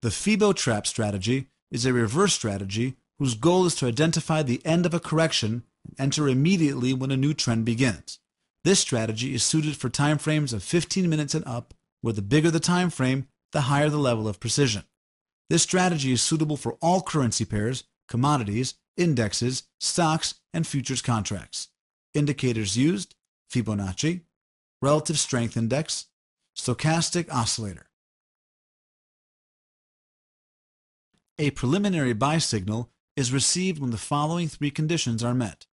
The Fibo trap strategy is a reverse strategy whose goal is to identify the end of a correction and enter immediately when a new trend begins. This strategy is suited for time frames of 15 minutes and up, where the bigger the time frame, the higher the level of precision. This strategy is suitable for all currency pairs, commodities, indexes, stocks, and futures contracts. Indicators used: Fibonacci, relative strength index, stochastic oscillator. A preliminary buy signal is received when the following three conditions are met.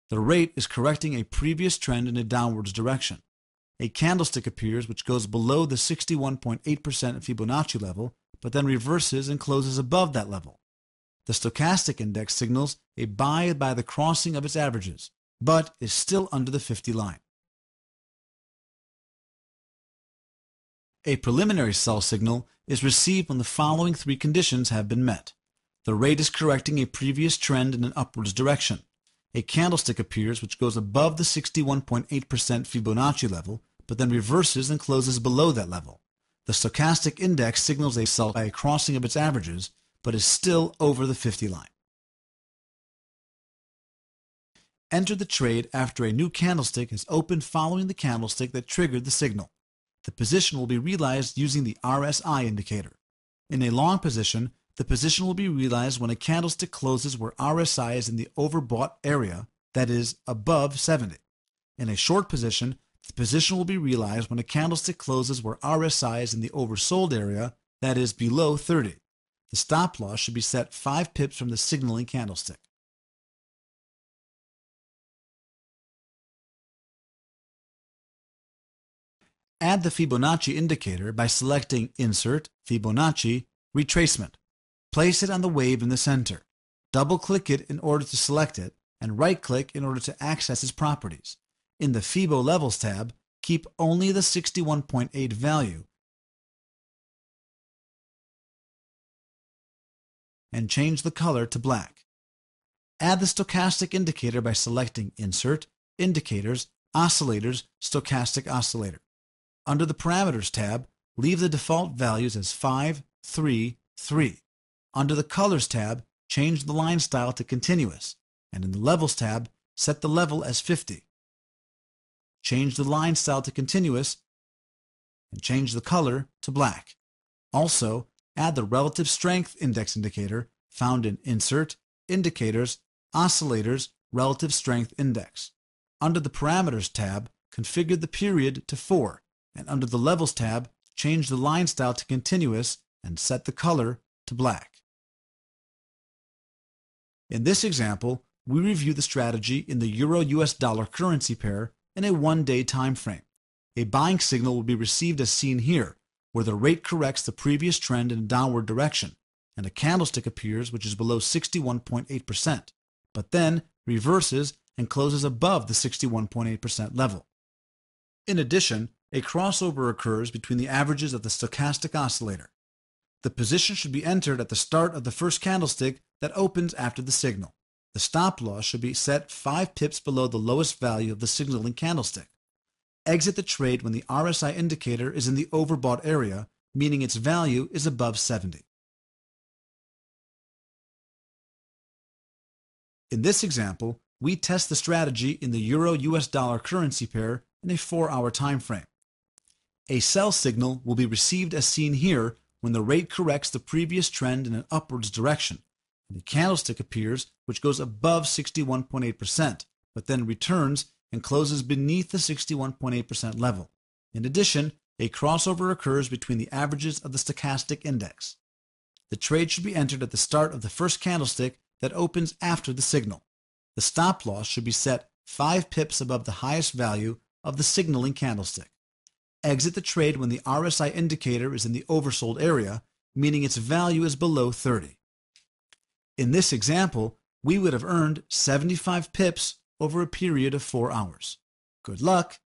The rate is correcting a previous trend in a downwards direction. A candlestick appears which goes below the 61.8% Fibonacci level, but then reverses and closes above that level. The stochastic index signals a buy by the crossing of its averages, but is still under the 50 line. A preliminary sell signal is received when the following three conditions have been met. The rate is correcting a previous trend in an upwards direction. A candlestick appears which goes above the 61.8% Fibonacci level, but then reverses and closes below that level. The stochastic index signals a sell by a crossing of its averages, but is still over the 50 line. Enter the trade after a new candlestick has opened following the candlestick that triggered the signal. The position will be realized using the RSI indicator. In a long position, the position will be realized when a candlestick closes where RSI is in the overbought area, that is, above 70. In a short position, the position will be realized when a candlestick closes where RSI is in the oversold area, that is, below 30. The stop loss should be set 5 pips from the signaling candlestick. Add the Fibonacci indicator by selecting Insert, Fibonacci, Retracement. Place it on the wave in the center. Double-click it in order to select it, and right-click in order to access its properties. In the Fibo Levels tab, keep only the 61.8 value and change the color to black. Add the stochastic indicator by selecting Insert, Indicators, Oscillators, Stochastic Oscillator. Under the Parameters tab, leave the default values as 5, 3, 3. Under the Colors tab, change the line style to continuous, and in the Levels tab, set the level as 50. Change the line style to continuous and change the color to black. Also, add the Relative Strength Index indicator found in Insert, Indicators, Oscillators, Relative Strength Index. Under the Parameters tab, configure the period to 4, and under the Levels tab, change the line style to continuous and set the color to black. In this example, we review the strategy in the Euro-US dollar currency pair in a one-day time frame. A buying signal will be received as seen here, where the rate corrects the previous trend in a downward direction, and a candlestick appears which is below 61.8%, but then reverses and closes above the 61.8% level. In addition, a crossover occurs between the averages of the stochastic oscillator. The position should be entered at the start of the first candlestick that opens after the signal. The stop loss should be set 5 pips below the lowest value of the signaling candlestick. Exit the trade when the RSI indicator is in the overbought area, meaning its value is above 70. In this example, we test the strategy in the Euro-US dollar currency pair in a 4-hour time frame. A sell signal will be received as seen here when the rate corrects the previous trend in an upwards direction, and a candlestick appears which goes above 61.8%, but then returns and closes beneath the 61.8% level. In addition, a crossover occurs between the averages of the stochastic index. The trade should be entered at the start of the first candlestick that opens after the signal. The stop loss should be set 5 pips above the highest value of the signaling candlestick. Exit the trade when the RSI indicator is in the oversold area, meaning its value is below 30. In this example, we would have earned 75 pips over a period of 4 hours. Good luck!